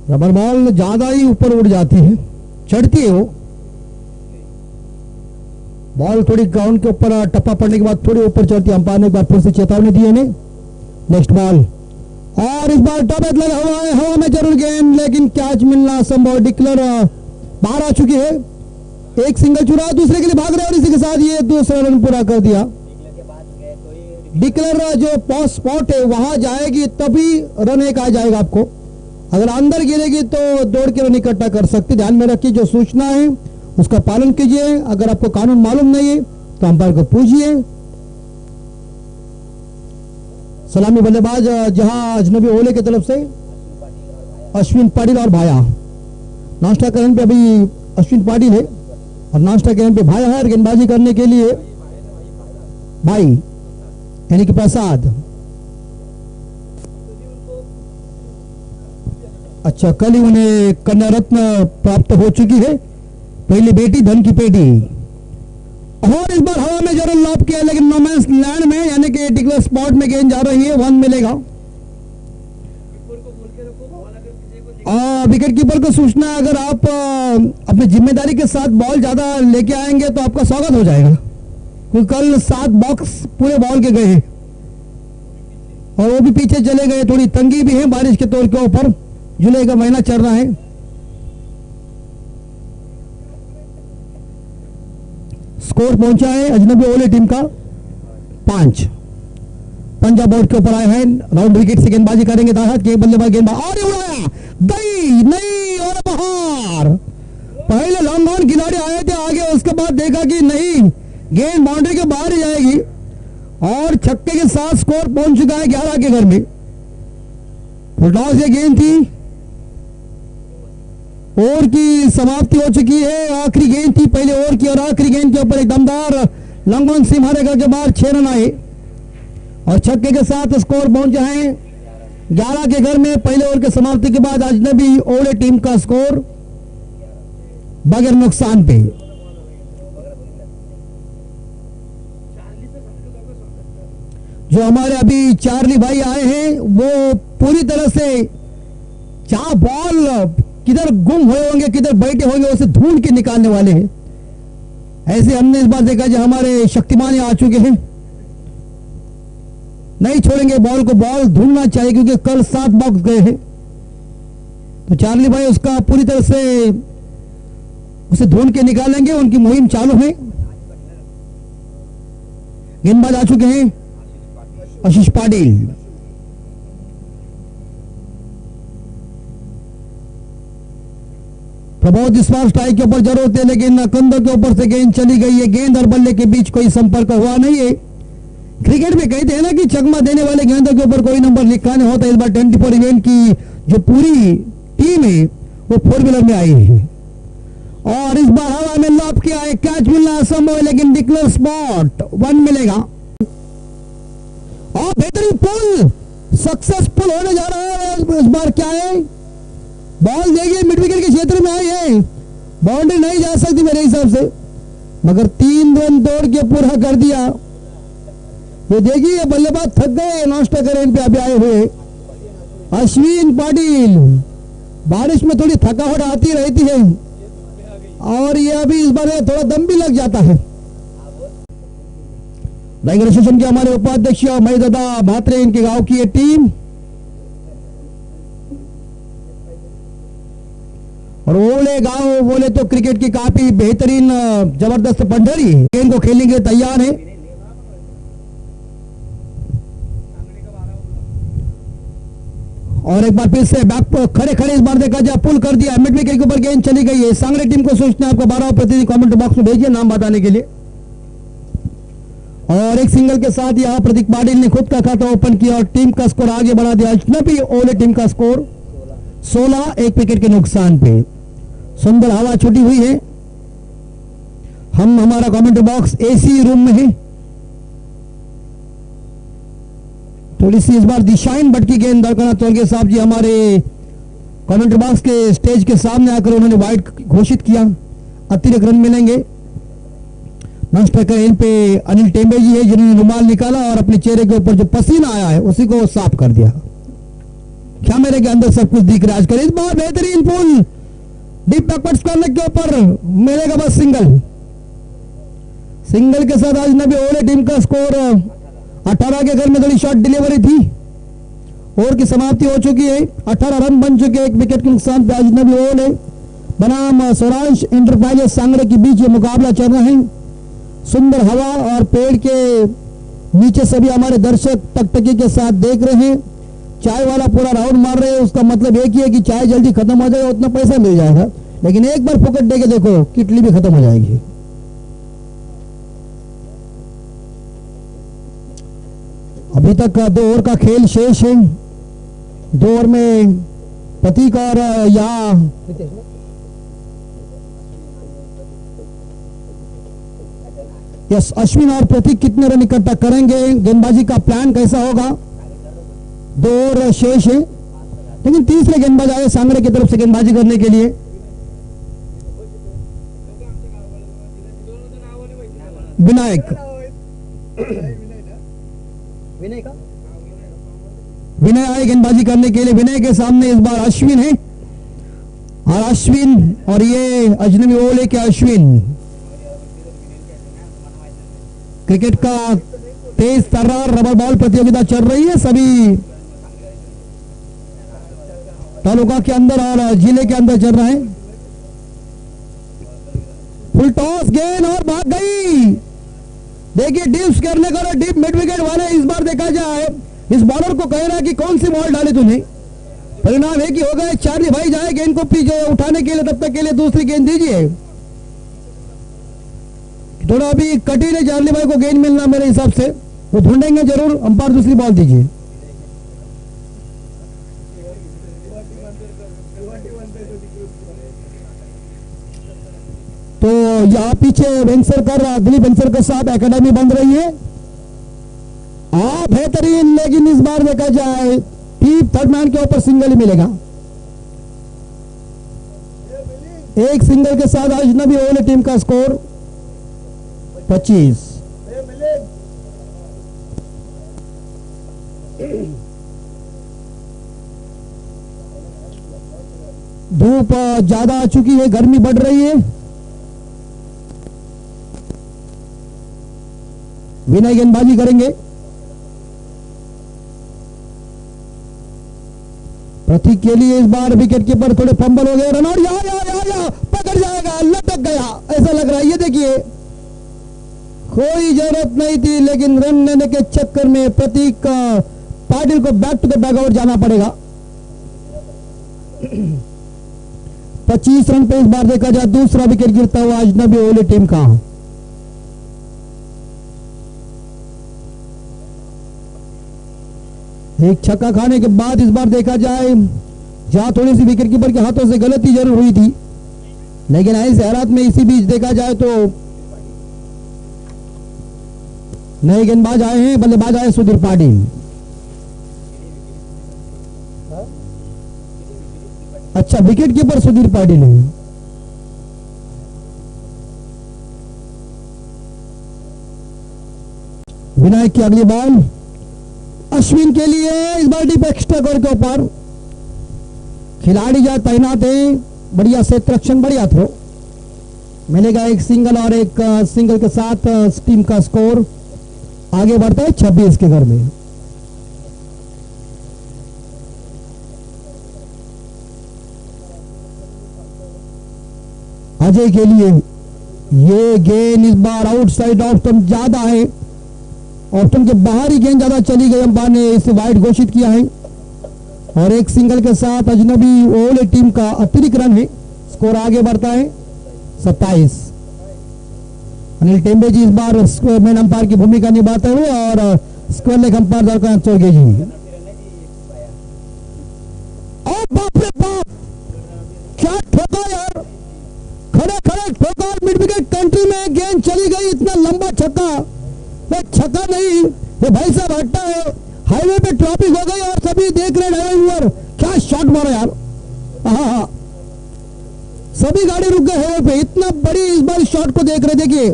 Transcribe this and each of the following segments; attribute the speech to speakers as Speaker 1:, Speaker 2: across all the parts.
Speaker 1: Rubber ball ज्यादा ही ऊपर उड़ जाती है, चढ़ती है वो बॉल, थोड़ी ग्राउंड के ऊपर टप्पा पड़ने के बाद थोड़ी ऊपर चढ़ती है। अंपायर ने एक बार फिर से चेतावनी दी है इन्हें। नेक्स्ट बॉल, और इस बार टॉप लगा हुआ है, हवा में जरूर गेंद, लेकिन कैच मिलना असंभव। डिक्लर बाहर आ चुकी है, एक सिंगल चुरा, दूसरे के लिए भाग रहे और इसी के साथ ये दूसरा रन पूरा कर दिया। डिक्लर जो पॉस्ट स्पॉट है वहां जाएगी तभी रन एक आ जाएगा आपको, अगर अंदर गिरेगी तो दौड़ के रन इकट्ठा कर सकते। ध्यान में रखिए, जो सूचना है उसका पालन कीजिए। अगर आपको कानून मालूम नहीं है तो अंपायर को पूछिए। सलामी बल्लेबाज जहां अजनबी ओले की तरफ से अश्विन पाटिल और भाया। नाश्ता करने पे अभी अश्विन पाटिल है और नाश्ता करने पे भाया है। गेंदबाजी करने के लिए भाई यानी कि प्रसाद। अच्छा, कल ही उन्हें कन्या रत्न प्राप्त हो चुकी है, पहली बेटी धन की पेटी। और इस बार हवा में जरूर लॉब किया, लेकिन नोमैंस लैंड में यानी कि डिक्लेयर स्पॉट में गेंद जा रही है, 1 मिलेगा। विकेट कीपर को सूचना है, अगर आप अपनी जिम्मेदारी के साथ बॉल ज्यादा लेके आएंगे तो आपका स्वागत हो जाएगा, क्योंकि कल 7 बॉक्स पूरे बॉल के गए हैं और वो भी पीछे चले गए। थोड़ी तंगी भी है बारिश के तौर के ऊपर, जुलाई का महीना चल रहा है। स्कोर पहुंचा है अजनबी ओले टीम का 5। पंजाब बोर्ड के ऊपर आए हैं, राउंड विकेट से गेंदबाजी करेंगे दाहत के बल्लेबाज, गेंदबाज और उड़ाया, गई नहीं और बाहर। पहले लॉन्ग ऑन खिलाड़ी आए थे आगे, उसके बाद देखा कि नहीं, गेंद बाउंड्री के बाहर ही जाएगी और छक्के के साथ स्कोर पहुंच चुका है 11 के घर में। फुलटॉस ये गेंद थी, ओवर की समाप्ति हो चुकी है। आखिरी गेंद थी पहले ओवर की और आखिरी गेंद के ऊपर एक दमदार लॉन्ग ऑन सीम हारेगा के बाद 6 रन आए और छक्के के साथ स्कोर पहुंचा है 11 के घर में। पहले ओवर की समाप्ति के बाद अजनबी ओले टीम का स्कोर बगैर नुकसान पे। जो हमारे अभी चार्ली भाई आए हैं वो पूरी तरह से जहां बॉल किधर गुम हुए होंगे, किधर बैठे होंगे, उसे ढूंढ के निकालने वाले हैं। ऐसे हमने इस बार देखा जो हमारे शक्तिमान आ चुके हैं, नहीं छोड़ेंगे बॉल को, बॉल ढूंढना चाहिए क्योंकि कल 7 बॉक्स गए हैं। तो चार्ली भाई उसका पूरी तरह से उसे ढूंढ के निकालेंगे, उनकी मुहिम चालू है। गेंदबाज आ चुके हैं आशीष पाटिल। प्रबोध इस बार स्ट्राइक के ऊपर जरूरत है, लेकिन कंधों के ऊपर से गेंद चली गई है। गेंद और बल्ले के बीच कोई संपर्क हुआ नहीं है। क्रिकेट में कहते हैं ना कि चकमा देने वाले गेंदों के ऊपर कोई नंबर लिखा नहीं होता। इस बार 24 इवेंट की जो पूरी टीम है वो 4 व्हीलर में आई है और इस बार हवा में लॉब किया है। कैच मिलना असंभव है, लेकिन डिक्लेयर स्पॉट 1 मिलेगा और बेहतरीन पुल सक्सेसफुल होने जा रहा है। इस बार क्या है, बॉल देखिए मिड विकेट के क्षेत्र में आई है, बाउंड्री नहीं जा सकती मेरे हिसाब से, मगर 3 रन दौड़ के पूरा कर दिया। ये देखिए बल्लेबाज थक गए, नाश्ता करें पे अभी आए हुए अश्विन पाटिल। बारिश में थोड़ी थकावट आती रहती है और ये अभी इस बार थोड़ा दम भी लग जाता है। टाइगर एसोसिएशन के हमारे उपाध्यक्ष मईदादा भात्रे, इनके गांव की ये टीम, और ओले गांव बोले तो क्रिकेट की काफी बेहतरीन जबरदस्त पंडरी गेंद को खेलने के लिए तैयार है। और एक बार फिर से बैक खड़े खड़े इस बार देखा जाए पुल कर दिया, मिड विकेट के ऊपर गेंद चली गई है। सांगरे टीम को सूचना आपका 12 प्रतिनिधि कमेंट बॉक्स में भेजिए नाम बताने के लिए। और एक सिंगल के साथ यहां प्रतीक पाटिल ने खुद का खाता ओपन किया और टीम का स्कोर आगे बढ़ा दिया। अजनबी ओले टीम का स्कोर 16, 1 विकेट के नुकसान पे। सुंदर हवा छुटी हुई है। हम हमारा कमेंट बॉक्स एसी रूम में है। थोड़ी सी इस बार दिशाइन भटकी गेंद दरकना चौलगे साहब जी हमारे कमेंट बॉक्स के स्टेज के सामने आकर उन्होंने वाइड घोषित किया, अतिरिक्त रन मिलेंगे। नष्ट कर इन पे अनिल टेम्बे जी है जिन्होंने रुमाल निकाला और अपने चेहरे के ऊपर जो पसीना आया है उसी को साफ कर दिया। क्या मेरे के अंदर सब कुछ दिख रहा है आजकल। इस बार बेहतरीन पुल डीप बैकवर्ड्स कॉर्नर के ऊपर मिलेगा बस सिंगल के साथ आज नबी ओले टीम का स्कोर 18 के घर में थोड़ी शॉर्ट डिलीवरी थी। ओवर की समाप्ति हो चुकी है, 18 रन बन चुके, एक विकेट के नुकसान पे आज नबी ओले बनाम स्वराज इंटरप्राइजेस सांगड़े के बीच ये मुकाबला चल रहा है। सुंदर हवा और पेड़ के नीचे सभी हमारे दर्शक टकटकी के साथ देख रहे हैं। चाय वाला पूरा राउंड मार रहे हैं, उसका मतलब एक ही है कि चाय जल्दी खत्म हो जाएगा, उतना पैसा मिल जाएगा। लेकिन एक बार फुकट दे के देखो, किटली भी खत्म हो जाएगी। अभी तक 2 ओवर का खेल शेष है। 2 ओवर में प्रतीक और यस अश्विन और प्रतीक कितने रन इकट्ठा करेंगे, गेंदबाजी का प्लान कैसा होगा। 2 ओवर शेष है, लेकिन तीसरे गेंदबाज आए सांगड़े की तरफ से गेंदबाजी करने के लिए। विनय आए गेंदबाजी करने के लिए। विनय के सामने इस बार अश्विन है, और अश्विन और ये अजनबी ओले के अश्विन। क्रिकेट का तेज तर्रार रबर बॉल प्रतियोगिता चल रही है सभी तालुका के अंदर और जिले के अंदर चल रहा है। फुल टॉस गेंद और भाग गई। देखिए डिप्स करने का डीप मिड विकेट वाले इस बार देखा जाए, इस बॉलर को कह रहा है कि कौन सी बॉल डाली तूने। परिणाम एक ही हो गया, चार्ली भाई जाए गेंद को पीछे उठाने के लिए, तब तक के लिए दूसरी गेंद दीजिए। थोड़ा अभी कठिन है चार्ली भाई को गेंद मिलना मेरे हिसाब से, वो ढूंढेंगे जरूर। अंपायर दूसरी बॉल दीजिए। तो यहाँ पीछे वेंसरकर, दिलीप वेंसरकर साहब एकेडमी बन रही है। बेहतरीन, लेकिन इस बार देखा जाए टीप थर्ड मैन के ऊपर सिंगल ही मिलेगा। एक सिंगल के साथ आज नबी ओले टीम का स्कोर 25। धूप ज्यादा आ चुकी है, गर्मी बढ़ रही है। विनय गेंदबाजी करेंगे। प्रतीक के लिए इस बार विकेट कीपर थोड़े फंबल हो गए, रन और या पकड़ जाएगा, लटक गया ऐसा लग रहा है। ये देखिए कोई जरूरत नहीं थी, लेकिन रन लेने के चक्कर में प्रतीक पाटिल को बैक टू द बैकआउट जाना पड़ेगा। 25 रन पे इस बार देखा जाए दूसरा विकेट गिरता हुआ आज नबी ओले टीम का। एक छक्का खाने के बाद इस बार देखा जाए जहां थोड़ी सी विकेट कीपर के हाथों से गलती जरूर हुई थी, लेकिन ऐसे हालात में इसी बीच देखा जाए तो नए गेंदबाज आए हैं, बल्लेबाज आए सुधीर पाटिल। अच्छा, विकेट कीपर सुधीर पाटिल है। विनायक की अगली बॉल अश्विन के लिए, इस बार डीप एक्स्ट्रा कवर के ऊपर खिलाड़ी जहां तैनात है, बढ़िया सेट रक्षण, बढ़िया थ्रो मिलेगा। एक सिंगल और एक सिंगल के साथ टीम का स्कोर आगे बढ़ता है 26 के घर में। अजय के लिए ये गेंद इस बार आउटसाइड ऑफ स्टंप ज्यादा है, ऑफ स्टंप के बाहर ही गेंद ज्यादा चली गई, अंपायर ने इसे वाइड घोषित किया है। और एक सिंगल के साथ अजनबी ओले टीम का अतिरिक्त रन है, स्कोर आगे बढ़ता है 27। अनिल टेम्बे जी इस बार मैन अंपायर की भूमिका निभाते हुए और स्क्वायर लेग अंपायर दरकार चौगे जी। और बाप रे बाप, क्या ठोका यार, खड़े खड़े ठोका, मिड विकेट कंट्री में गेंद चली गई। इतना लंबा छक्का, वो छक्का नहीं, वो भाई साहब हटता है, हाईवे पे ट्रैफिक हो गई और सभी देख रहे ड्राइवर, क्या शॉट मारा यार। हाँ, सभी गाड़ी रुक गए हाईवे पे, इतना बड़ी इस बार शॉट को देख रहे। देखिए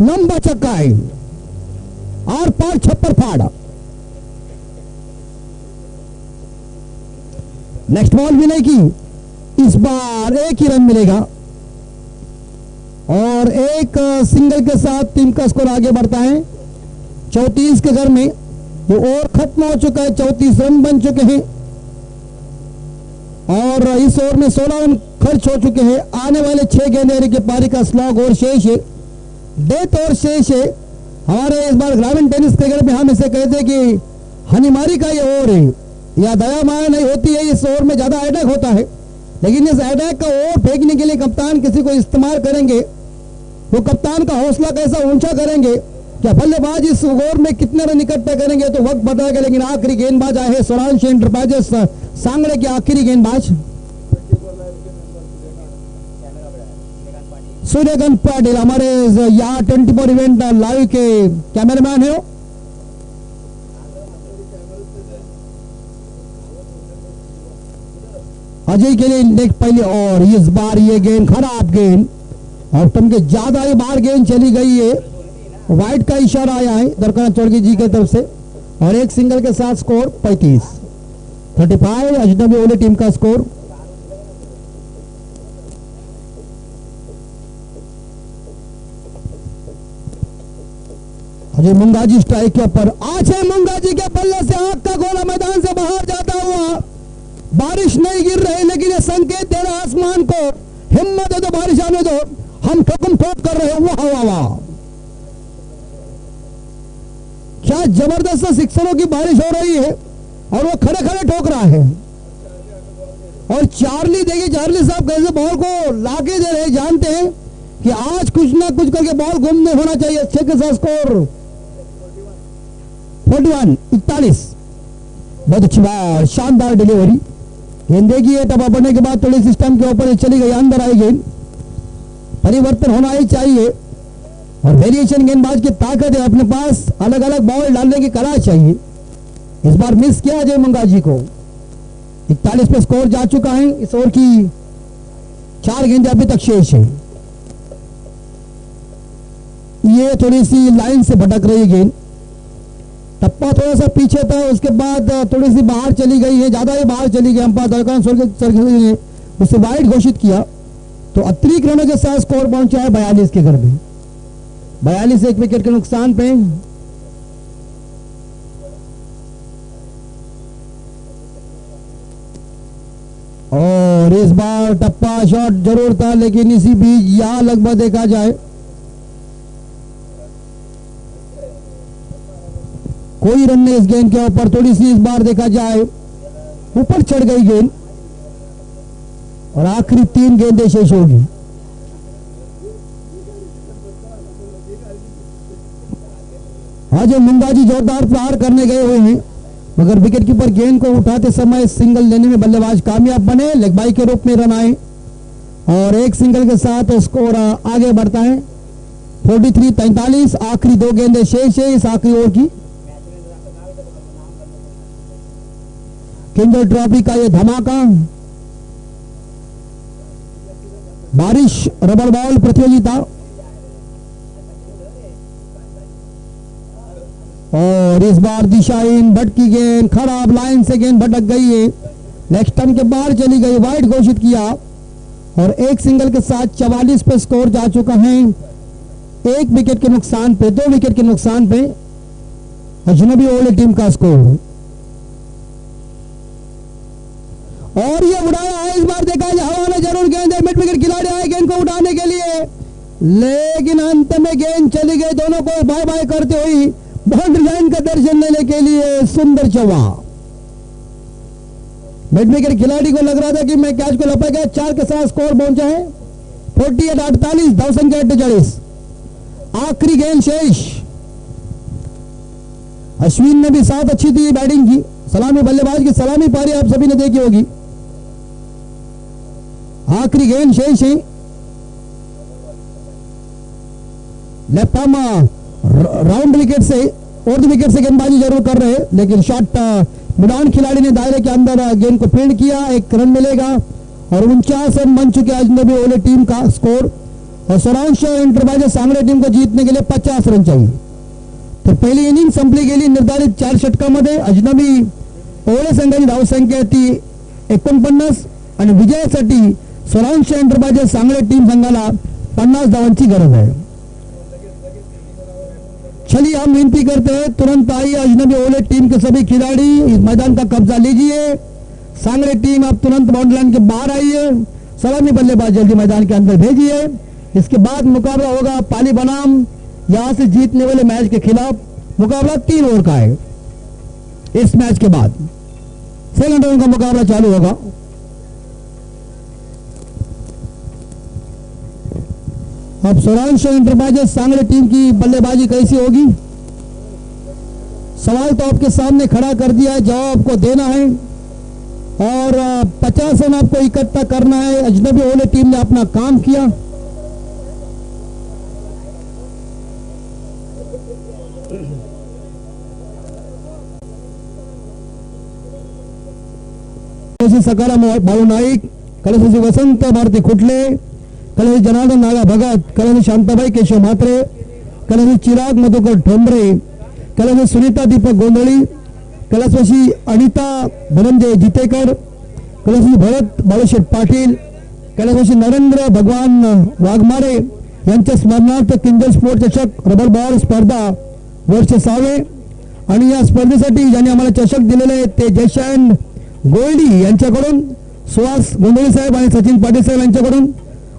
Speaker 1: लंबा छक्का है, आर पार छप्पर फाड़। नेक्स्ट बॉल भी नहीं की, इस बार एक ही रन मिलेगा और एक सिंगल के साथ टीम का स्कोर आगे बढ़ता है 34 के घर में। ये ओवर खत्म हो चुका है, 34 रन बन चुके हैं और इस ओवर में 16 रन खर्च हो चुके हैं। आने वाले 6 गेंदें की पारी का स्लॉग और शेष है, डेथ और शेष है। हमारे इस बार ग्रामीण टेनिस क्रिकेट में हम इसे कहते हैं कि हनीमारी का ये ओवर है या दया माया नहीं होती है। इस ओवर में ज्यादा अटैक होता है, लेकिन इस अटैक का ओवर फेंकने के लिए कप्तान किसी को इस्तेमाल करेंगे, वो कप्तान का हौसला कैसा ऊंचा करेंगे, क्या बल्लेबाज इस ओवर में कितने रन इकट्ठे करेंगे तो वक्त बताएगा। लेकिन आखिरी गेंदबाज आए हैं स्वरांश एंटरप्राइजेस सांगड़े के आखिरी गेंदबाज सूर्यकांत पाटिल, हमारे यहाँ 24 इवेंट लाइव के कैमरामैन है। अजय के लिए नेक्स्ट पहले और इस बार ये गेंद खराब गेंद और तुम के ज्यादा ही बार गेंद चली गई है। वाइट का इशारा आया है दरकाना चौड़की जी की तरफ से और एक सिंगल के साथ स्कोर 35 अजनबी ओले टीम का स्कोर। अजय मुंगाजी स्ट्राइक के ऊपर, आज है मुंगाजी के बल्ले से आग का गोला मैदान से बाहर जाता हुआ। बारिश नहीं गिर रही लेकिन ये संकेत दे रहा आसमान को, हिम्मत है तो बारिश आने दो, हम ठोकम ठोक कर रहे हैं। वाह वाह वाह, क्या जबरदस्त सिक्सरों की बारिश हो रही है और वो खड़े खड़े ठोक रहा है। और चार्ली देखिए, चार्ली साहब कैसे बॉल को लाके दे रहे, जानते हैं कि आज कुछ ना कुछ करके बॉल घूमने होना चाहिए। 6 के साथ स्कोर 41 बहुत अच्छी बात, शानदार डिलीवरी। गेंद देखिए टपा पड़ने के बाद थोड़ी सिस्टम के ऊपर चली गई, अंदर आई गेंद। परिवर्तन होना ही चाहिए और वेरिएशन गेंदबाज की ताकत है, अपने पास अलग अलग बॉल डालने की कला चाहिए। इस बार मिस किया अजय मंगाजी को। 41 पे स्कोर जा चुका है। इस ओवर की 4 गेंदें अभी तक शेष है। ये थोड़ी सी लाइन से भटक रही गेंद, टप्पा थोड़ा सा पीछे था, उसके बाद थोड़ी सी बाहर चली गई है, ज्यादा ही बाहर चली गई। अंपायर दरकान ने उसे वाइड घोषित किया तो अतिरिक्त रनों के साथ स्कोर पहुंचा है 42 के घर में। 42 एक विकेट के नुकसान पे। और इस बार टप्पा शॉट जरूर था, लेकिन इसी बीच यहां लगभग देखा जाए कोई रन नहीं इस गेंद के ऊपर। थोड़ी सी इस बार देखा जाए ऊपर चढ़ गई गेंद और आखिरी 3 गेंदें शेष होगी। आज मुंगाजी जोरदार प्रहार करने गए हुए हैं, मगर विकेट कीपर गेंद को उठाते समय सिंगल लेने में बल्लेबाज कामयाब बने। लेग बाई के रूप में रन आए और एक सिंगल के साथ स्कोर आगे बढ़ता है 43-43। आखिरी 2 गेंदें शेष है इस आखिरी ओवर की। किंजल ट्रॉफी का ये धमाका, बारिश रबर बॉल प्रतियोगिता और इस बार दिशाहीन भटकी गेंद, खराब लाइन से गेंद भटक गई है, लेग स्टंप के बाहर चली गई, वाइड घोषित किया और एक सिंगल के साथ 44 पे स्कोर जा चुका है। 1 विकेट के नुकसान पे, 2 विकेट के नुकसान पे अजनबी ओले टीम का स्कोर। और ये उड़ाया है, इस बार देखा जाए हवा में जरूर गेंद है, मिड विकेट खिलाड़ी आए गेंद को उठाने के लिए, लेकिन अंत में गेंद चली गई। दोनों को बाय बाय करते हुए बाउंड्री लाइन का दर्शन लेने के लिए सुंदर चौवा। मिड विकेट खिलाड़ी को लग रहा था कि मैं कैच को लपक गया। 4 के साथ स्कोर पहुंचा है 48-48, दाव संख्या 48। आखिरी गेंद शेष। अश्विन ने भी साथ अच्छी थी बैटिंग की, सलामी बल्लेबाज की सलामी पारी आप सभी ने देखी होगी। आखिरी गेंद शेष है। लेफ्ट आर्म राउंड विकेट से, और विकेट से गेंदबाजी जरूर कर रहे हैं, लेकिन शॉट मिडान खिलाड़ी ने दायरे के अंदर गेंद को फील्ड किया। 1 रन मिलेगा और 49 रन बन चुके अजनबी ओले टीम का स्कोर। और स्वरांश एंटरप्राइजेस सांगड़े टीम को जीतने के लिए 50 रन चाहिए। तर पहिली इनिंग संपली गेली निर्धारित 4 षटकांमध्ये। अजनबी ओले संघाची धावसंख्या ती 49 आणि विजयासाठी स्वरांश एंटरप्राइजेस सांगली टीम संघाला 50 धावांची गरज है। चलिए हम विनती करते हैं, तुरंत आइए अजनबी ओले टीम के सभी खिलाड़ी इस मैदान का कब्जा लीजिए। सांगली टीम आप तुरंत बाउंड्री लाइन के बाहर आइए, सलामी बल्लेबाज जल्दी मैदान के अंदर भेजिए। इसके बाद मुकाबला होगा पाली बनाम यहां से जीतने वाले मैच के खिलाफ। मुकाबला 3 ओवर का है। इस मैच के बाद सेकंड राउंड का मुकाबला चालू होगा। अब स्वरांश एंटरप्राइजेस सांगली टीम की बल्लेबाजी कैसी होगी, सवाल तो आपके सामने खड़ा कर दिया है, जवाब आपको देना है और 50 रन आपको इकट्ठा करना है। अजनबी ओले टीम ने अपना काम किया। सकाराम भाऊ नाईक, कलशी वसंत भारती खुटले, कलशी जनार्दन नागा भगत, कलशी शांताबाई केशव म्हात्रे, कलशी चिराग मधुकर ठोंबरे, कलशी सुनीता दीपक गोंधळी, कलशी अनिता धनंजय जितेकर, कलशी भरत बाळूशेठ पाटील, कलशी नरेंद्र भगवान वाघमारे यांच्या स्मरणार्थ किंजल स्पोर्ट चषक रबर बॉल स्पर्धा वर्ष 6वे। आणि या स्पर्धेसाठी ज्यांनी आम्हाला चषक दिलेले आहेत ते जयशंत गोल्डी यांच्याकडून, सुहास गोंधळी साहेब आणि सचिन पाटील साहेब यांच्याकडून,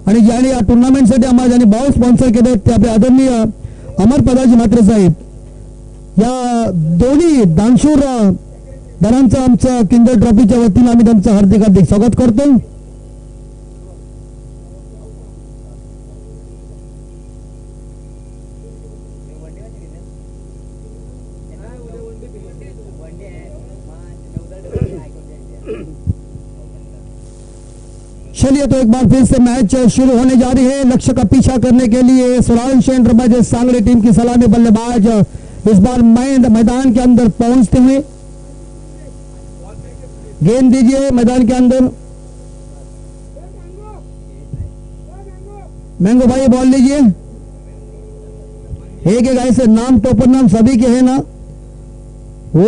Speaker 1: आणि ज्यांनी या टुर्नामेंटसाठी आम्हाला ज्यांनी बॉल स्पॉन्सर केले ते आपले आदरणीय अमर पदाजी म्हात्रे साहेब। या दोन्ही दानशूर दरांचं आमचं किंजल ट्रॉफीच्या वतीने आम्ही त्यांचं हार्दिक हार्दिक स्वागत करतो। चलिए तो एक बार फिर से मैच शुरू होने जा रही है। लक्ष्य का पीछा करने के लिए स्वरांश एंटरप्राइजेस सांगली टीम की सलामी बल्लेबाज इस बार मैदान के अंदर पहुंचते हुए, गेंद दीजिए मैदान के अंदर। मैंगो भाई बॉल लीजिए। एक एक ऐसे नाम टोपर नाम सभी के हैं ना, वो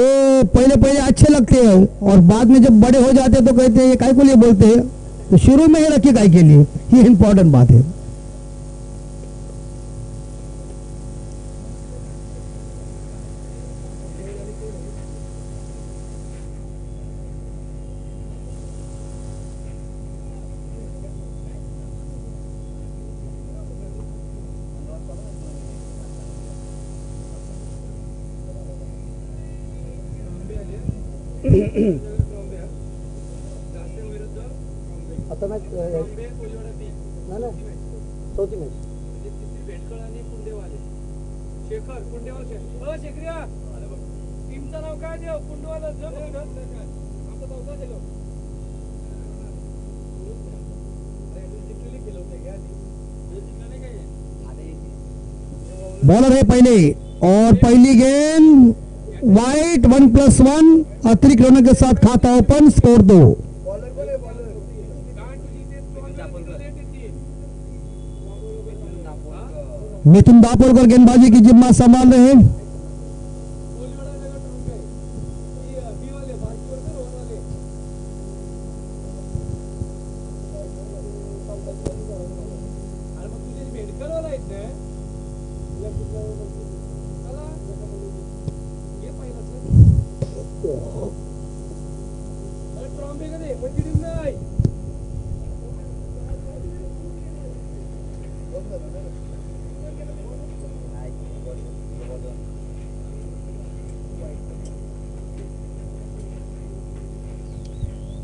Speaker 1: पहले पहले अच्छे लगते हैं और बाद में जब बड़े हो जाते हैं तो कहते हैं ये काय को लिए बोलते हैं, तो शुरू में ही रखिए काय के लिए, ये इंपॉर्टेंट बात है। आता मॅच ना चौथी मॅच भेटकळ आणि कुंडेवाले शेखर कुंडेवाल शेखरिया टीमचं नाव काय देव कुंडेवाल आमचा चौथा दिलो बॉलर है पहले और पहली गेंद वाइट 1+1 अतिरिक्त रनों के साथ खाता ओपन, स्कोर 2। मिथुन दापोरकर गेंदबाजी की जिम्मा संभाल रहे हैं।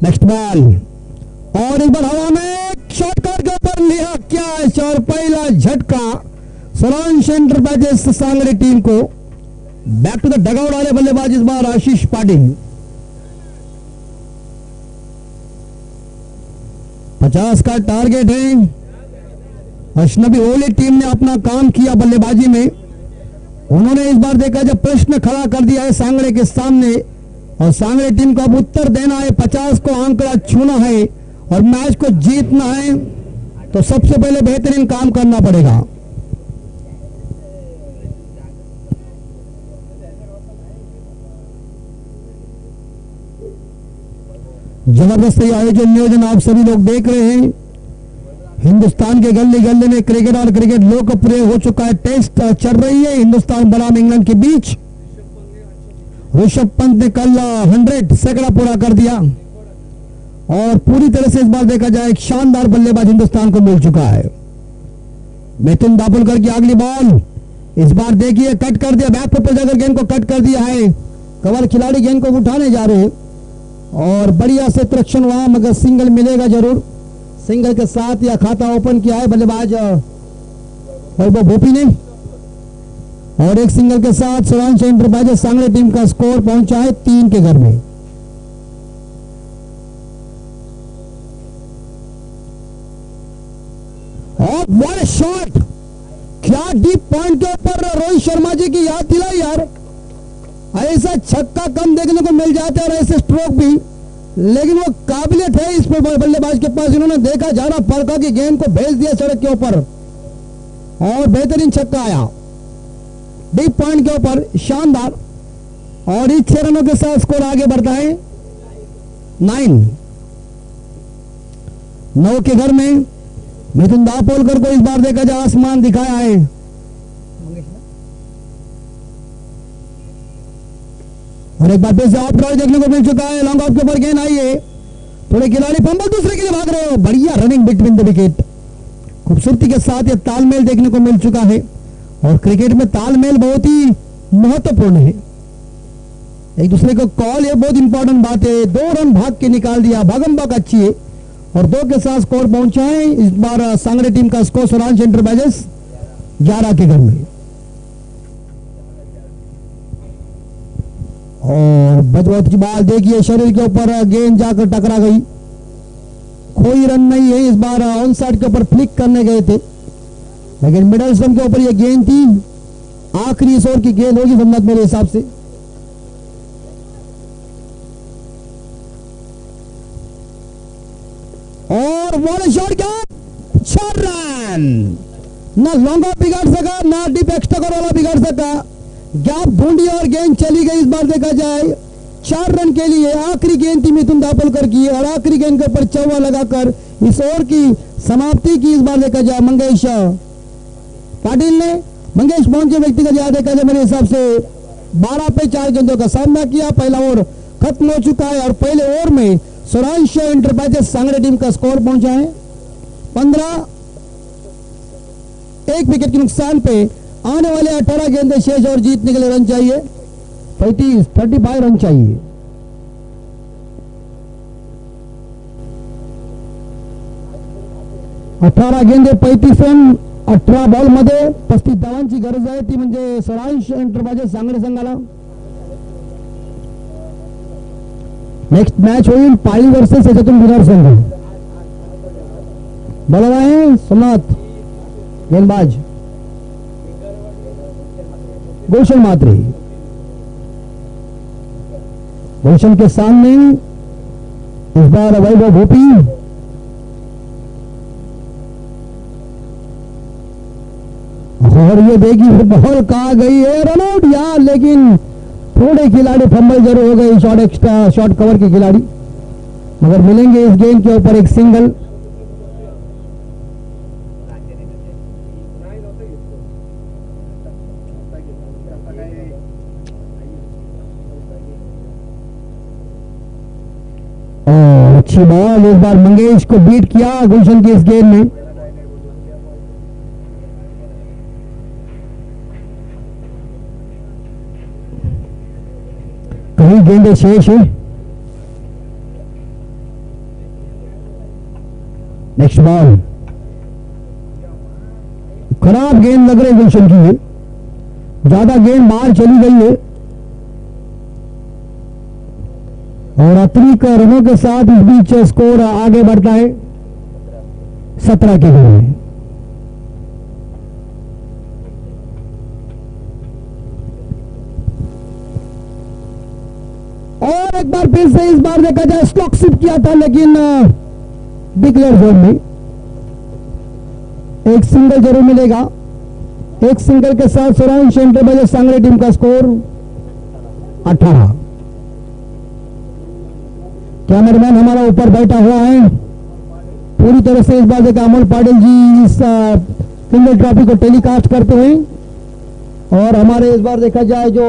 Speaker 1: नेक्स्ट बॉल और एक बार हवा में शॉर्टकट के ऊपर लिया कैच और पहला झटका स्वरांश एंटरप्राइजेस सांगली टीम को। बैक टू द डगआउट वाले बल्लेबाज इस बार आशीष पाटिल। 50 का टारगेट है। अजनबी ओले टीम ने अपना काम किया बल्लेबाजी में। उन्होंने इस बार देखा जब प्रश्न खड़ा कर दिया है सांगली के सामने और सांगली टीम को अब उत्तर देना है, 50 को आंकड़ा छूना है और मैच को जीतना है, तो सबसे पहले बेहतरीन काम करना पड़ेगा। जबरदस्त ये आयोजन नियोजन आप सभी लोग देख रहे हैं। हिंदुस्तान के गली गली में क्रिकेट और क्रिकेट लोकप्रिय हो चुका है। टेस्ट चल रही है हिंदुस्तान बनाम इंग्लैंड के बीच। ऋषभ पंत ने कल 100 सैकड़ा पूरा कर दिया और पूरी तरह से इस बार देखा जाए एक शानदार बल्लेबाज हिंदुस्तान को मिल चुका है। मिथुन दापोलकर की अगली बॉल इस बार देखिए कट कर दिया, बैक पर जाकर गेंद को कट कर दिया है। कवर खिलाड़ी गेंद को उठाने जा रहे हैं और बढ़िया से त्रिक्षण वहां, मगर सिंगल मिलेगा जरूर। सिंगल के साथ यह खाता ओपन किया है बल्लेबाज वैभव भोपी ने और एक सिंगल के साथ सोरांश एंटरप्राइजेस सांगली टीम का स्कोर पहुंचा है 3 के घर में। और व्हाट शॉट, क्या डीप पॉइंट के ऊपर रोहित शर्मा जी की याद दिलाई यार। ऐसा छक्का कम देखने को मिल जाता है और ऐसे स्ट्रोक भी, लेकिन वो काबिलियत है इस पर बल्लेबाज के पास। इन्होंने देखा जाना परखा की गेंद को भेज दिया सड़क के ऊपर और बेहतरीन छक्का आया डीप पॉइंट के ऊपर, शानदार। और इस 6 रनों के साथ स्कोर आगे बढ़ता है 9 के घर में। मिथुन दापोलकर को इस बार देखा जाए आसमान दिखाया है। और एक बार फिर से ऑफ ड्रॉ देखने को मिल चुका है। लॉन्ग ऑफ के ऊपर गेंद आई है, थोड़े खिलाड़ी फंबल दूसरे के लिए भाग रहे हो। बढ़िया रनिंग बिटवीन द विकेट, खूबसूरती के साथ ये तालमेल देखने को मिल चुका है और क्रिकेट में तालमेल बहुत ही महत्वपूर्ण है। एक दूसरे को कॉल, ये बहुत इंपॉर्टेंट बात है। 2 रन भाग के निकाल दिया, भागम अच्छी है और 2 के साथ स्कोर पहुंचा है। इस बार सांगली टीम का स्कोर सोरांश एंटरप्राइजेस 11 के घर में। और बजवत की बॉल देखिए, शरीर के ऊपर गेंद जाकर टकरा गई। कोई रन नहीं है। इस बार ऑन साइड के ऊपर फ्लिक करने गए थे, लेकिन मिडल स्टंप के ऊपर यह गेंद थी। आखिरी इस ओवर की गेंद होगी सम्मत मेरे हिसाब से। और बॉल शॉट क्या 4 रन। ना लॉन्ग ऑफ बिगाड़ सका, ना डीप एक्स्ट्रा कवर वाला बिगाड़ सका। गैप ढूंढी और गेंद चली गई। इस बार देखा जाए 4 रन के लिए आखिरी गेंद थी मिथुन दापोलकर की और आखिरी गेंद के ऊपर चौवा लगाकर इस ओवर की समाप्ति की। इस बार देखा जाए मंगेश पाटिल ने, मंगेश पहुंचे व्यक्तिगत याद देखा जाए मेरे हिसाब से 12 पे 4 गेंदों का सामना किया। पहला ओवर खत्म हो चुका है और पहले ओवर में सोरांश एंटरप्राइजेस सांगली टीम का स्कोर पहुंचा है 15। 1 विकेट के नुकसान पे आने वाले 18 गेंदें शेष और जीतने के लिए रन चाहिए 35 रन चाहिए। अठारा गेंदे 35 रन 18 बॉल मध्ये 35 धावांची गरज आहे, ती म्हणजे सोरांश एंटरप्राइजेस सांगली संघाला। नेक्स्ट मॅच होईल पाळी वर्सेस याच्यातून विनर संघ। बॉलर आहे सोमनाथ, गेंदबाज गुलशन मात्रे। गुलशन के सामने इस बार वैभव भोपी। और ये देखिए बॉल कहा गई है, रन आउट यार, लेकिन थोड़े खिलाड़ी फंबल जरूर हो गए, शॉट एक्स्ट्रा शॉट कवर के खिलाड़ी, मगर मिलेंगे इस गेंद के ऊपर एक सिंगल। और अच्छी बॉल, इस बार मंगेश को बीट किया गुलशन की इस गेंद में। कहीं गेंदें शेष है। नेक्स्ट बॉल, खराब गेंद लग रही गुलशन की है, ज्यादा गेंद बाहर चली गई है और अतिरिक्त रनों के साथ इस बीच स्कोर आगे बढ़ता है 17 के घर में। और एक बार फिर से इस बार देखा जाए स्टॉक शिप किया था, लेकिन डिक्लेयर जोन में एक सिंगल जरूर मिलेगा। एक सिंगल के साथ सोरांश एंटरप्राइजेस सांगली टीम का स्कोर 18। कैमरामैन हमारा ऊपर बैठा हुआ है, पूरी तरह से इस बात से अमोल पाटिल जी इस सिंगल ट्रॉफी को टेलीकास्ट करते हैं। और हमारे इस बार देखा जाए जो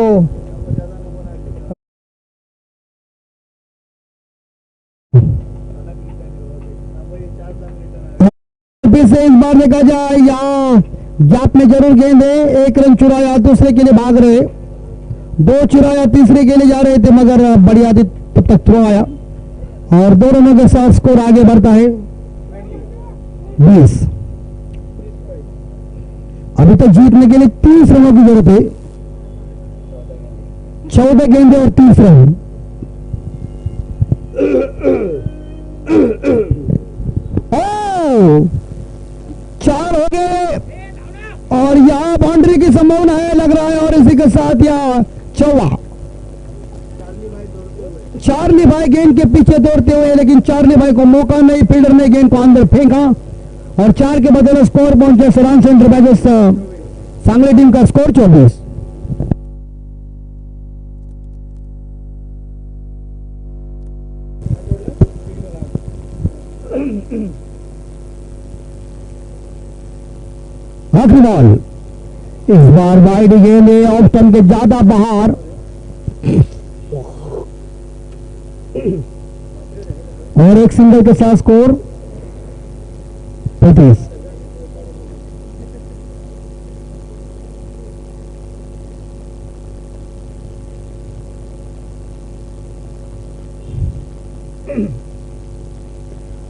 Speaker 1: से इस बार देखा जाए यहाँ गैप में जरूर गेंद है, एक रन चुराया, दूसरे के लिए भाग रहे, दो चुराया, तीसरे के लिए जा रहे थे, मगर बढ़िया तब तक थ्रो आया और 2 रनों के साथ स्कोर आगे बढ़ता है 20। अभी तक जीतने के लिए 30 रनों की जरूरत है, 14 गेंदे और 30 रन। ओ 4 हो गए और यहां बाउंड्री की संभावना है लग रहा है, और इसी के साथ यहां चौवा चार्ली भाई गेंद के पीछे दौड़ते हुए, लेकिन चार्ली भाई को मौका नहीं, फील्डर ने गेंद को अंदर फेंका और 4 के बदले स्कोर पहुंचे सरान सेंटर बैजर्स सांगली टीम का स्कोर 24। आखिरी बॉल, इस बार वाइड गेंद ऑफ स्टंप के ज्यादा बाहर और एक सिंगल के साथ स्कोर 35।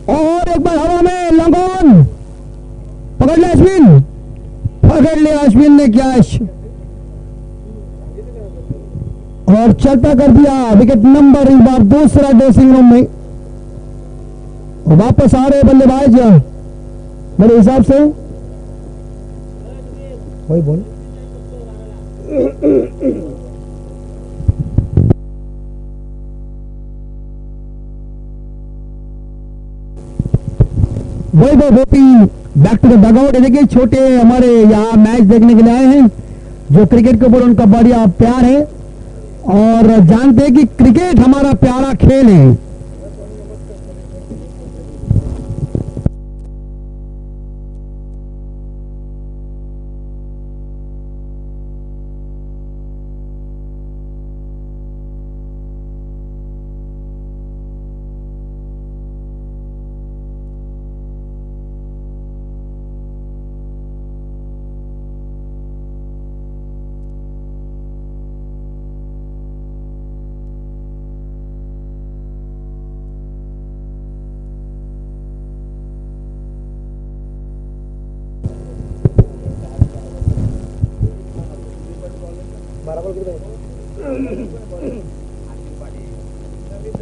Speaker 1: और एक बार हवा में लॉन्ग ऑन, पकड़ लिया अश्विन, पकड़ लिया अश्विन ने कैच और चलता कर दिया विकेट नंबर इस बार दूसरा ड्रेसिंग रूम में। वापस आ रहे बल्लेबाज मेरे हिसाब से वही बोल वही गोपी बैक टू द डगआउट। देखिए छोटे हमारे यहाँ मैच देखने के लिए आए हैं जो क्रिकेट के ऊपर उनका बढ़िया प्यार है और जानते हैं कि क्रिकेट हमारा प्यारा खेल है।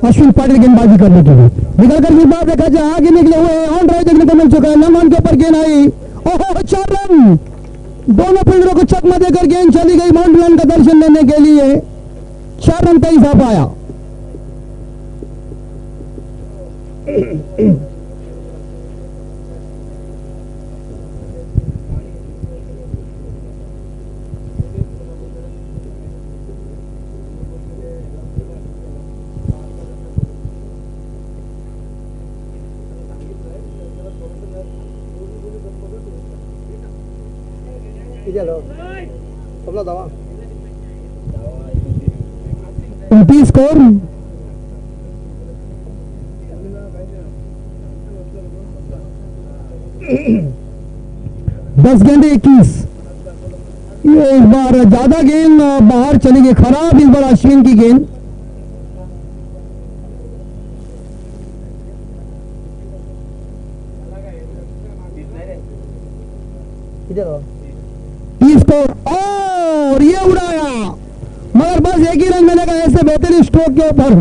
Speaker 1: अश्विन पाटिल गेंदबाजी करने के लिए निकल कर बात देखा जाए आगे निकले हुए ऑन ड्राइव देखने को मिल चुका है। लंगन के ऊपर गेंद आई, ओहो 4 रन, दोनों फील्डरों को चकमा देकर गेंद चली गई माउंट रन का दर्शन लेने के लिए। 4 रन का हिसाब आया। स्कोर 10 गेंदे 21। ये इस बार ज्यादा गेंद बाहर चली गई, खराब इस बार अश्विन की गेंद। स्कोर और ये उड़ाया, मगर बस एक ही रन मिलेगा ऐसे बेहतरीन स्ट्रोक के ऊपर।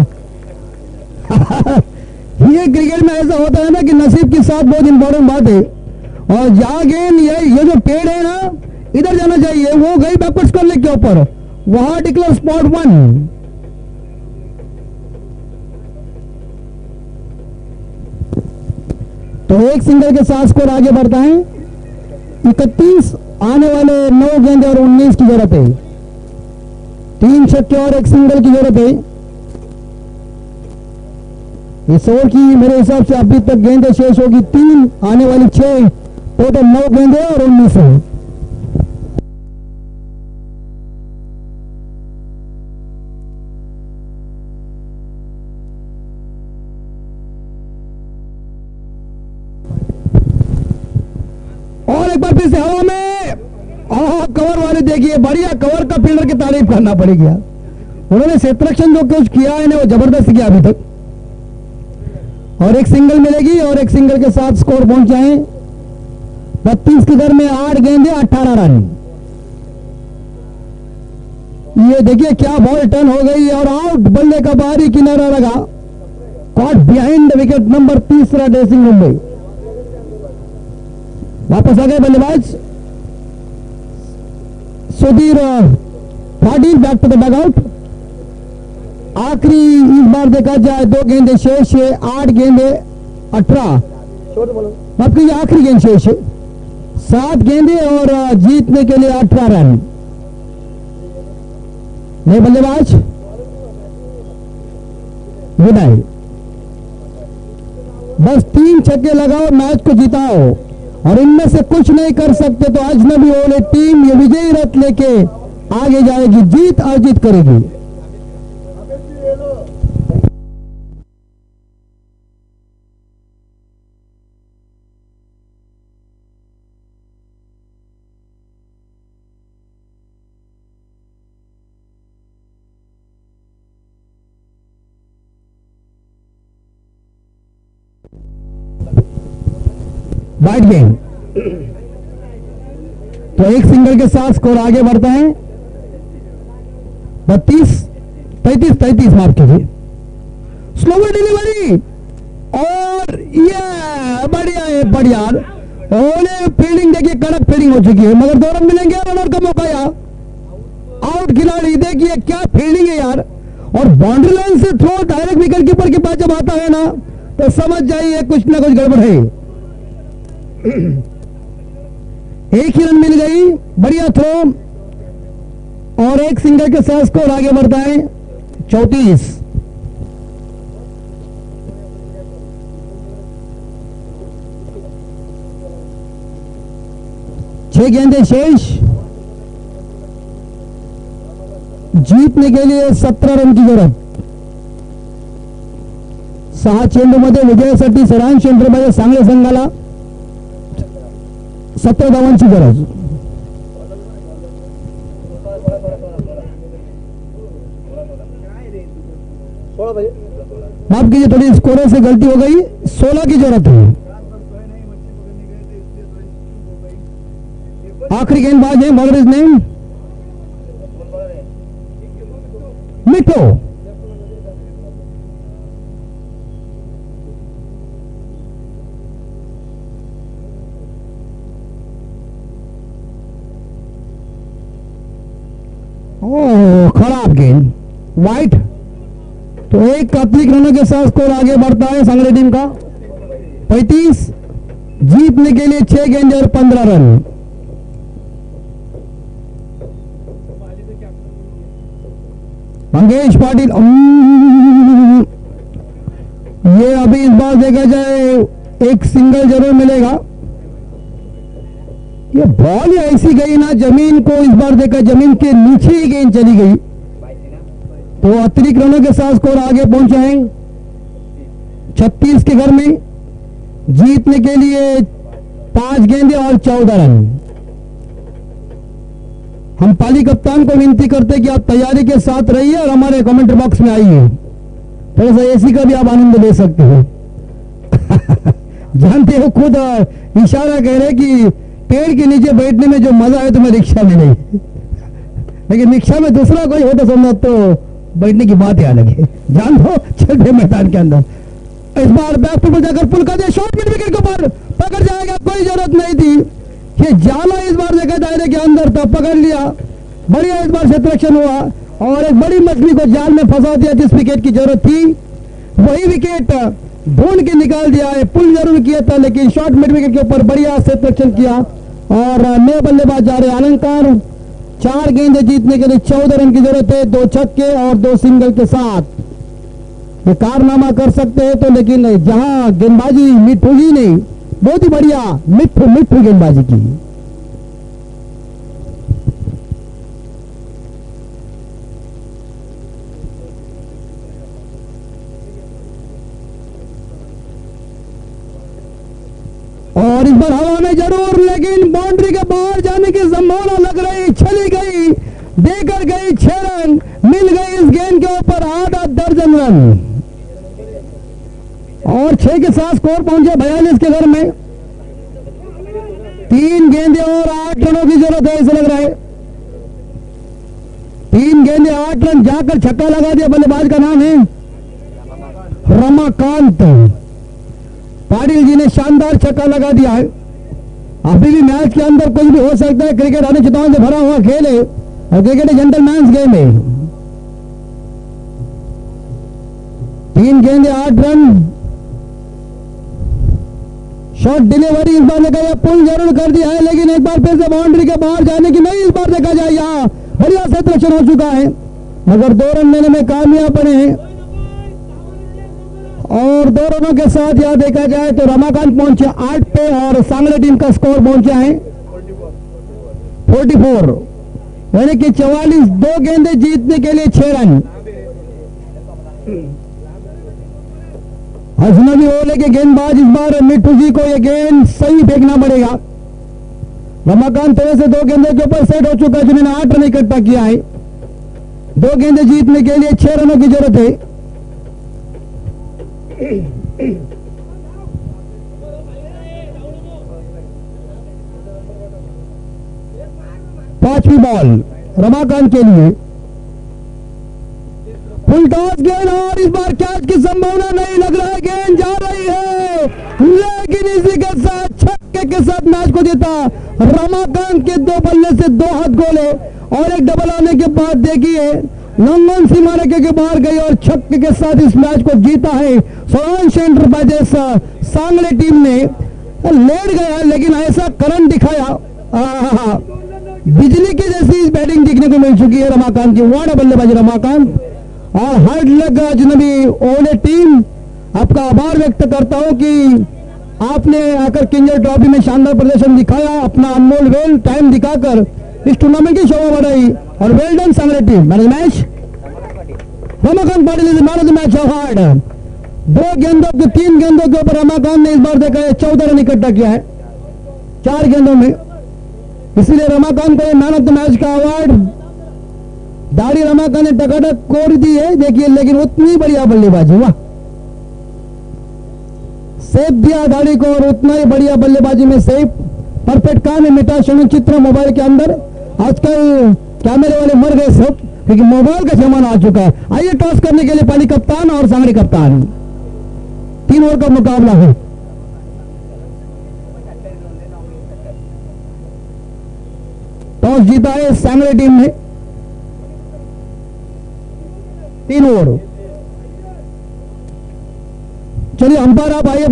Speaker 1: ये क्रिकेट में ऐसा होता है ना कि नसीब के साथ बहुत इंपॉर्टेंट बात है। और जहां गेंद ये जो पेड़ है ना इधर जाना चाहिए, वो गई बैकवर्ड्स कर ले के ऊपर, वहां डिक्लेयर स्पॉट 1। तो एक सिंगल के साथ स्कोर आगे बढ़ता है 31। आने वाले 9 गेंदे और 19 की जरूरत है, 3 छक्के और एक सिंगल की जरूरत है। इस ओवर की मेरे हिसाब से अभी तक गेंदें शेष होगी 3, आने वाली 6, टोटल 9 गेंदें और 19 रन। और एक बार फिर से हवा में, कवर वाले देखिए, बढ़िया कवर का फील्डर की तारीफ करना पड़ेगी यार। उन्होंने क्षेत्ररक्षण जो कुछ किया है ना वो जबरदस्त किया अभी तक। और एक सिंगल मिलेगी और एक सिंगल के साथ स्कोर पहुंचा है 32 के घर में 8 गेंदे 18 रन। ये देखिए क्या बॉल टर्न हो गई और आउट, बल्ले का बाहरी किनारा लगा, caught behind wicket number 3 dressing room में। वापस आ गए बल्लेबाज Sudhir Patil, back to the dugout. आखिरी इस बार देखा जाए 2 गेंदे शेष है, 8 गेंदे 18, माफ कीजिए आखिरी गेंद शेष है, 7 गेंदे और जीतने के लिए 18 रन। नए बल्लेबाज विदाई, बस 3 छक्के लगाओ, मैच को जिताओ, और इनमें से कुछ नहीं कर सकते तो अजनबी वाले टीम ये विजयी रथ लेके आगे जाएगी, जीत अर्जित करेगी। वाइड गेंद, तो एक सिंगल के साथ स्कोर आगे बढ़ता है 33 माफ कीजिए। स्लोवर डिलीवरी और ये बढ़िया है, बढ़िया ओले फील्डिंग देखिए, कड़क फील्डिंग हो चुकी है, मगर 2 रन मिलेंगे, रनर का मौका यार, आउट खिलाड़ी, देखिए क्या फील्डिंग है यार। और बाउंड्री लाइन से थ्रो डायरेक्ट विकेट कीपर के पास जब आता है ना तो समझ जाइए कुछ ना कुछ गड़बड़ है। एक ही रन मिल गई, बढ़िया थ्रो और एक सिंगल के साथ स्कोर आगे बढ़ता है 34। छह गेंदे शेष, जीतने के लिए 17 रन की जरूरत। 6 चेंडूमध्ये विजयासाठी सारांश यंत्रबाजी सांगली संघाला 17 धावांची गरज। माफ कीजिए, थोड़ी स्कोरों से गलती हो गई, 16 की जरूरत है। आखिरी गेंदबाज है, मगर इज नेम मिठो। ओह खराब गेंद, वाइट। तो एक अतिरिक्त रनों के साथ स्कोर आगे बढ़ता है सांगली टीम का 35, जीतने के लिए 6 गेंदे और 15 रन। मंगेश पाटिल, ये अभी इस बार देखा जाए एक सिंगल जरूर मिलेगा। ये बॉल ऐसी गई ना जमीन को, इस बार देखा जमीन के नीचे ही गेंद चली गई, तो अतिरिक्त रनों के साथ स्कोर आगे पहुंचा है 36 के घर में, जीतने के लिए 5 गेंदे और 14 रन। हम पाली कप्तान को विनती करते हैं कि आप तैयारी के साथ रहिए और हमारे कमेंट बॉक्स में आइए, थोड़ा सा एसी का भी आप आनंद ले सकते हो। जानते हो खुद इशारा कह रहे कि पेड़ के नीचे बैठने में जो मजा है तुम्हें रिक्शा में नहीं, लेकिन रिक्शा में दूसरा कोई हो तो समझो तो बैठने की बात ही अलग है। जान दो, चलते मैदान के अंदर। इस बार बैक फुट जाकर पुल कर दिया, शॉर्ट मिड विकेट के ऊपर पकड़ जाएगा, कोई जरूरत नहीं थी। ये जाला इस बार देखा दायरे के अंदर था, पकड़ लिया, बढ़िया इस बार सेलेक्शन हुआ और एक बड़ी मछली को जाल में फंसा दिया। जिस विकेट की जरूरत थी वही विकेट ढूंढ के निकाल दिया है। पुल जरूर किया था लेकिन शॉर्ट मिड विकेट के ऊपर बढ़िया सेलेक्शन किया। और नए बल्लेबाज जा रहे अलंकार, 4 गेंदे जीतने के लिए 14 रन की जरूरत है, 2 छक्के और 2 सिंगल के साथ। ये कारनामा कर सकते हैं तो, लेकिन जहां गेंदबाजी मिठू जी ने बहुत ही बढ़िया मिठू गेंदबाजी की। और इस बार हवा में जरूर, लेकिन बाउंड्री के बाहर जाने की संभावना लग रही, चली गई, देकर गई 6 रन, मिल गई इस गेंद के ऊपर आधा दर्जन रन और 6 के साथ स्कोर पहुंचे 42 के घर में। 3 गेंदे और 8 रनों की जरूरत है, ऐसा लग रहा है। 3 गेंदे 8 रन, जाकर छक्का लगा दिया। बल्लेबाज का नाम है रमाकांत पाटिल जी ने शानदार छक्का लगा दिया है। अभी भी मैच के अंदर कुछ भी हो सकता है। क्रिकेट अनिश्चितताओं से भरा हुआ खेल है और क्रिकेट जेंटलमैन्स गेम है। 3 गेंदे 8 रन, शॉट डिलीवरी इस बार देखा जाए, पुल जरूर कर दिया है, लेकिन एक बार फिर से बाउंड्री के बाहर जाने की नहीं। इस बार देखा जाए यहाँ बढ़िया सेलेक्शन हो चुका है, मगर 2 रन लेने में कामयाब बने हैं। और 2 रनों के साथ यहां देखा जाए तो रमाकांत पहुंचे 8 पे और सांगली टीम का स्कोर पहुंचा है 44, यानी कि 44। 2 गेंदे जीतने के लिए 6 रन। अजनबी ओले के गेंदबाज इस बार मिठू जी को यह गेंद सही फेंकना पड़ेगा। रमाकांत तरह से 2 गेंदों के ऊपर सेट हो चुका है, जिन्होंने 8 रन इकट्ठा किया है। 2 गेंदे जीतने के लिए 6 रनों की जरूरत है। पांचवी बॉल रमाकांत के लिए, फुल टॉस गेंद और इस बार कैच की संभावना नहीं लग रहा है। गेंद जा रही है, लेकिन इसी के साथ छक्के के साथ मैच को जीता रमाकांत के 2 बल्ले से 2 हाथ गोले और एक डबल आने के बाद देखिए लंदन सीमा रेखा के बाहर गई और छक्के के साथ इस मैच को जीता है सोलांश एंटरप्राइजेस। सांगली टीम ने लेट गया, लेकिन ऐसा करंट दिखाया, बिजली की जैसी बैटिंग देखने को मिल चुकी है रमाकांत की। वाड़ा बल्लेबाजी रमाकांत और हार्ड लग अजनबी ओले टीम, आपका आभार व्यक्त करता हूं कि आपने आकर किंजल ट्रॉफी में शानदार प्रदर्शन दिखाया, अपना अनमोल वेल टाइम दिखाकर इस टूर्नामेंट की शोभा बढ़ाई और well done Sangli team. Man of the match Ramakant Patil is man of the match award. 2 गेंदों के 3 गेंदों के ऊपर रमाकांत ने इस बार देखा है 14 रन इकट्ठा किया है 4 गेंदों में, इसलिए रमाकांत को मैन ऑफ द मैच का अवार्ड। दाढ़ी रमाकांत ने टकाटक कोर दी है देखिए, लेकिन उतनी बढ़िया बल्लेबाजी, वाह, सेफ दिया दाढ़ी को और उतना ही बढ़िया बल्लेबाजी में सेफ परफेक्ट काम है। मिटा चित्र मोबाइल के अंदर, आजकल कैमरे वाले मर गए सब, क्योंकि मोबाइल का जमाना आ चुका है। आइए टॉस करने के लिए पाली कप्तान और सांगली कप्तान, 3 ओवर का मुकाबला है। टॉस जीता है सांगली टीम ने, 3 ओवर। चलिए अंपायर आप आइए।